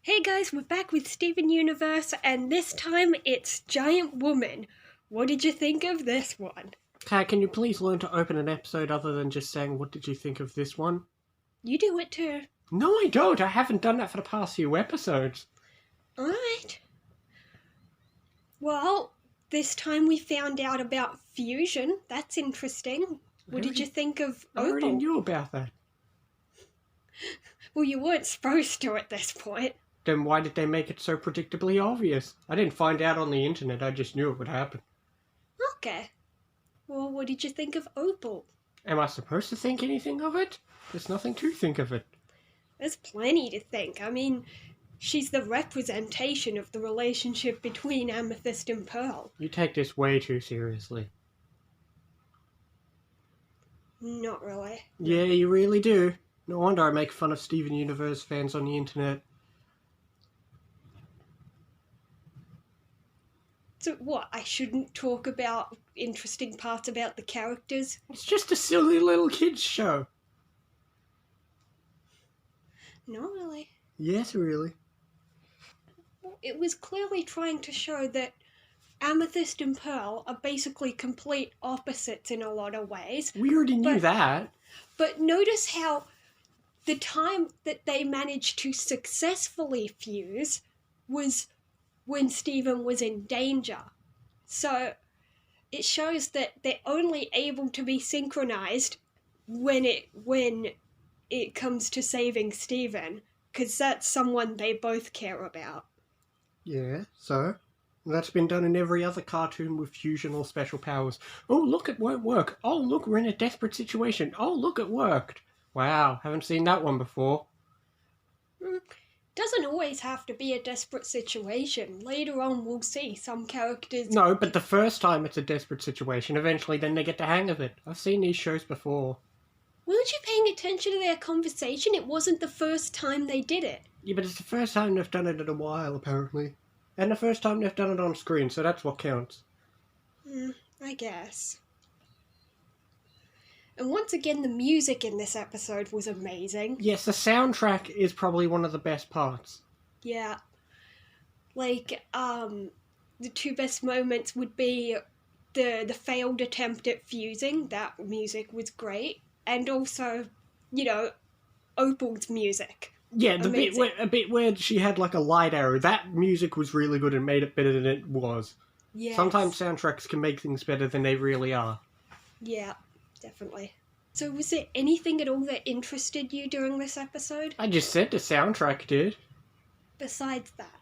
Hey guys, we're back with Steven Universe, and this time it's Giant Woman. What did you think of this one? Kat, can you please learn to open an episode other than just saying, what did you think of this one? You do it too. No, I don't. I haven't done that for the past few episodes. Alright. Well, this time we found out about fusion. That's interesting. What did you think of I already Opal? knew about that. Well, you weren't supposed to at this point. Then why did they make it so predictably obvious? I didn't find out on the internet, I just knew it would happen. Okay. Well, what did you think of Opal? Am I supposed to think anything of it? There's nothing to think of it. There's plenty to think. I mean, she's the representation of the relationship between Amethyst and Pearl. You take this way too seriously. Not really. Yeah, you really do. No wonder I make fun of Steven Universe fans on the internet. So what, I shouldn't talk about interesting parts about the characters? It's just a silly little kids show. Not really. Yes, really. It was clearly trying to show that Amethyst and Pearl are basically complete opposites in a lot of ways. We already knew that. But notice how the time that they managed to successfully fuse was when Steven was in danger. So it shows that they're only able to be synchronized when it comes to saving Steven, because that's someone they both care about. Yeah, so? That's been done in every other cartoon with fusion or special powers. Oh, look, it won't work. Oh, look, we're in a desperate situation. Oh, look, it worked. Wow, haven't seen that one before. Doesn't always have to be a desperate situation. Later on we'll see some characters... No, but the first time it's a desperate situation, eventually then they get the hang of it. I've seen these shows before. Weren't you paying attention to their conversation? It wasn't the first time they did it. Yeah, but it's the first time they've done it in a while, apparently. And the first time they've done it on screen, so that's what counts. I guess. And once again, the music in this episode was amazing. Yes, the soundtrack is probably one of the best parts. Yeah. Like, the two best moments would be the failed attempt at fusing. That music was great. And also, Opal's music. Yeah, the bit where she had like a light arrow, that music was really good and made it better than it was. Yes. Sometimes soundtracks can make things better than they really are. Yeah, definitely. So was there anything at all that interested you during this episode? I just said the soundtrack did. Besides that?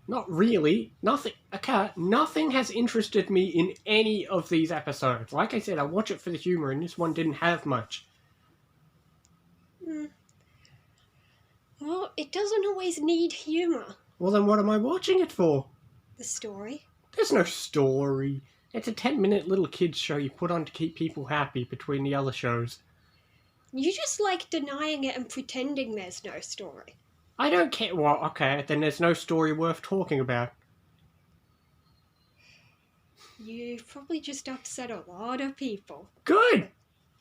Not really. Nothing has interested me in any of these episodes. Like I said, I watch it for the humor, and this one didn't have much. Well, it doesn't always need humour. Well, then what am I watching it for? The story? There's no story. It's a 10-minute little kids show you put on to keep people happy between the other shows. You just like denying it and pretending there's no story. I don't care. Well, okay, then there's no story worth talking about. You've probably just upset a lot of people. Good!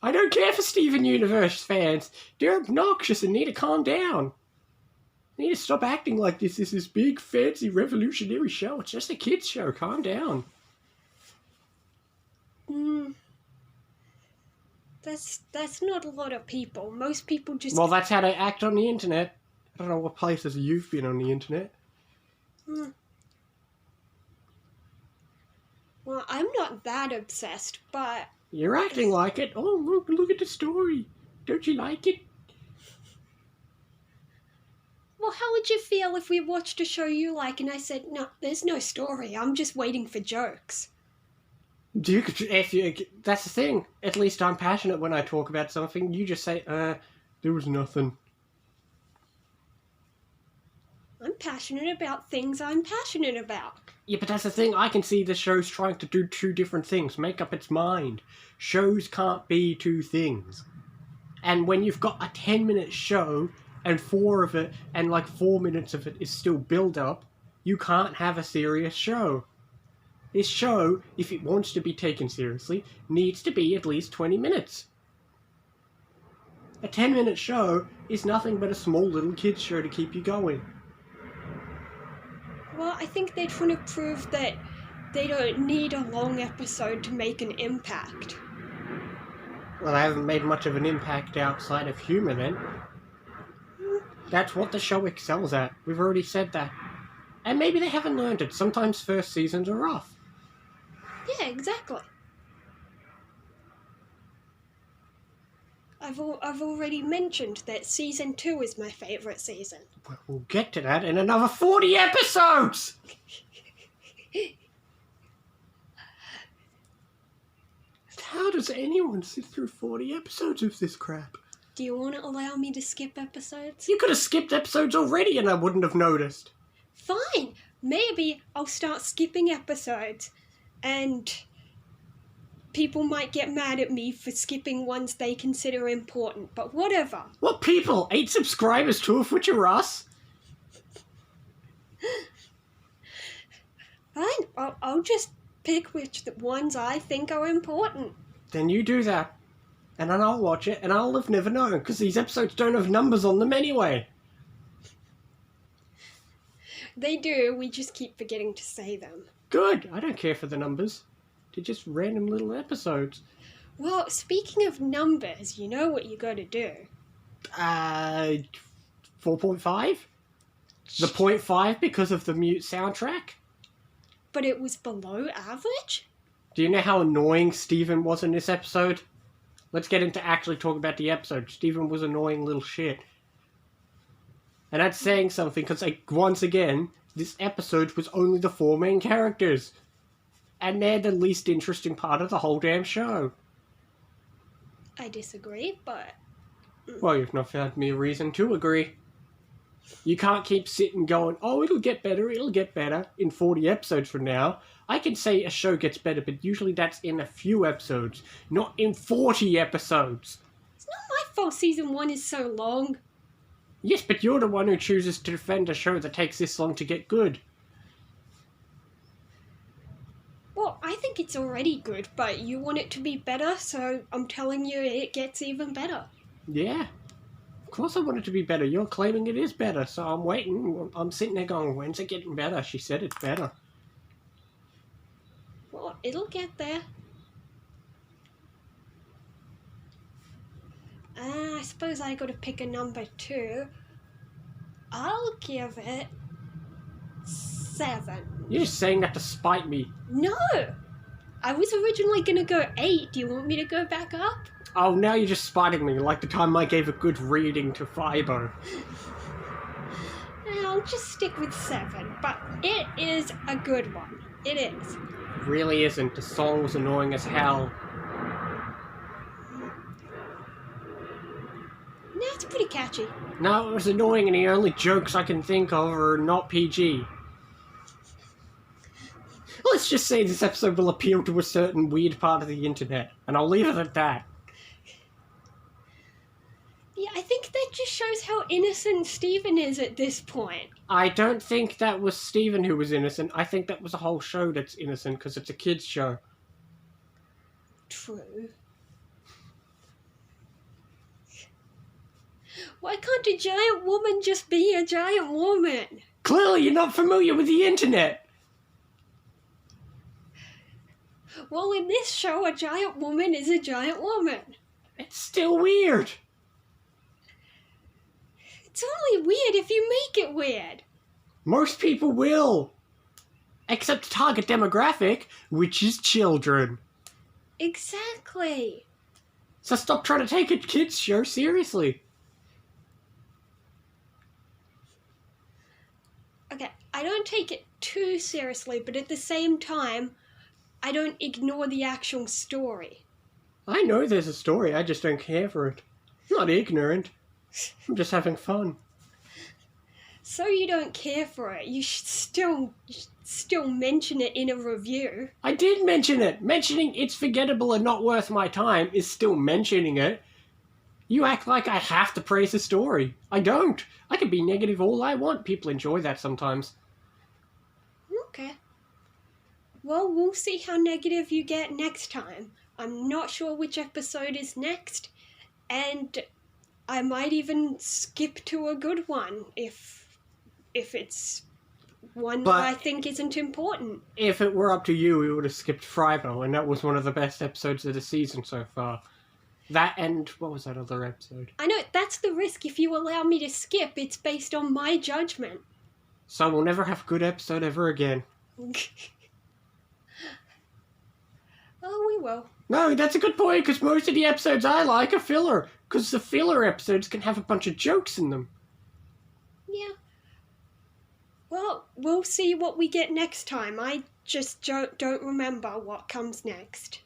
I don't care for Steven Universe fans. They're obnoxious and need to calm down. They need to stop acting like this is this big, fancy, revolutionary show. It's just a kids' show. Calm down. That's not a lot of people. Most people just... Well, that's how they act on the internet. I don't know what places you've been on the internet. Well, I'm not that obsessed, but... You're acting like it. Oh, look at the story. Don't you like it? Well, how would you feel if we watched a show you like and I said, no, there's no story, I'm just waiting for jokes? That's the thing. At least I'm passionate when I talk about something. You just say, there was nothing. I'm passionate about things I'm passionate about. Yeah, but that's the thing. I can see the show's trying to do two different things. Make up its mind. Shows can't be two things. And when you've got a 10-minute show and 4 of it and like 4 minutes of it is still build-up, you can't have a serious show. This show, if it wants to be taken seriously, needs to be at least 20 minutes. A 10-minute show is nothing but a small little kids show to keep you going. Well, I think they're trying to prove that they don't need a long episode to make an impact. Well, they haven't made much of an impact outside of humor then. That's what the show excels at. We've already said that. And maybe they haven't learned it. Sometimes first seasons are rough. Yeah, exactly. I've already mentioned that season 2 is my favourite season. Well, we'll get to that in another 40 episodes! How does anyone sit through 40 episodes of this crap? Do you want to allow me to skip episodes? You could have skipped episodes already and I wouldn't have noticed. Fine! Maybe I'll start skipping episodes and people might get mad at me for skipping ones they consider important, but whatever. What people? 8 subscribers, 2 of which are us? Fine, I'll just pick which ones I think are important. Then you do that. And then I'll watch it and I'll have never known, because these episodes don't have numbers on them anyway. They do, we just keep forgetting to say them. Good, I don't care for the numbers. They're just random little episodes. Well, speaking of numbers, you know what you gotta do. 4.5? The 0.5 because of the mute soundtrack? But it was below average? Do you know how annoying Steven was in this episode? Let's get into actually talking about the episode. Steven was annoying little shit. And that's saying something, because, like, once again, this episode was only the 4 main characters. And they're the least interesting part of the whole damn show. I disagree, but... Well, you've not found me a reason to agree. You can't keep sitting going, oh, it'll get better in 40 episodes from now. I can say a show gets better, but usually that's in a few episodes, not in 40 episodes. It's not my fault season 1 is so long. Yes, but you're the one who chooses to defend a show that takes this long to get good. Well, I think it's already good, but you want it to be better, so I'm telling you it gets even better. Yeah. Of course I want it to be better. You're claiming it is better, so I'm waiting. I'm sitting there going, when's it getting better? She said it's better. Well, it'll get there. I suppose I gotta pick a number 2. I'll give it 7. You're just saying that to spite me. No! I was originally gonna go 8. Do you want me to go back up? Oh, now you're just spiting me, like the time I gave a good reading to Fibo. I'll just stick with 7, but it is a good one. It is. It really isn't. The song was annoying as hell. No, it's pretty catchy. No, it was annoying and the only jokes I can think of are not PG. Let's just say this episode will appeal to a certain weird part of the internet, and I'll leave it at that. Yeah, I think that just shows how innocent Steven is at this point. I don't think that was Steven who was innocent. I think that was a whole show that's innocent, because it's a kid's show. True. Why can't a giant woman just be a giant woman? Clearly you're not familiar with the internet! Well, in this show, a giant woman is a giant woman. It's still weird. It's only weird if you make it weird. Most people will. Except target demographic, which is children. Exactly. So stop trying to take a kid's show seriously. Okay, I don't take it too seriously, but at the same time, I don't ignore the actual story. I know there's a story, I just don't care for it. I'm not ignorant. I'm just having fun. So you don't care for it, you should still mention it in a review. I did mention it. Mentioning it's forgettable and not worth my time is still mentioning it. You act like I have to praise the story. I don't. I can be negative all I want. People enjoy that sometimes. Okay. Well, we'll see how negative you get next time. I'm not sure which episode is next, and I might even skip to a good one if it's one But- I think isn't important. If it were up to you, we would have skipped Frybo, and that was one of the best episodes of the season so far. That and what was that other episode? I know, that's the risk. If you allow me to skip, it's based on my judgment. So we'll never have a good episode ever again. Oh, we will. No, that's a good point, because most of the episodes I like are filler. Because the filler episodes can have a bunch of jokes in them. Yeah. Well, we'll see what we get next time. I just don't remember what comes next.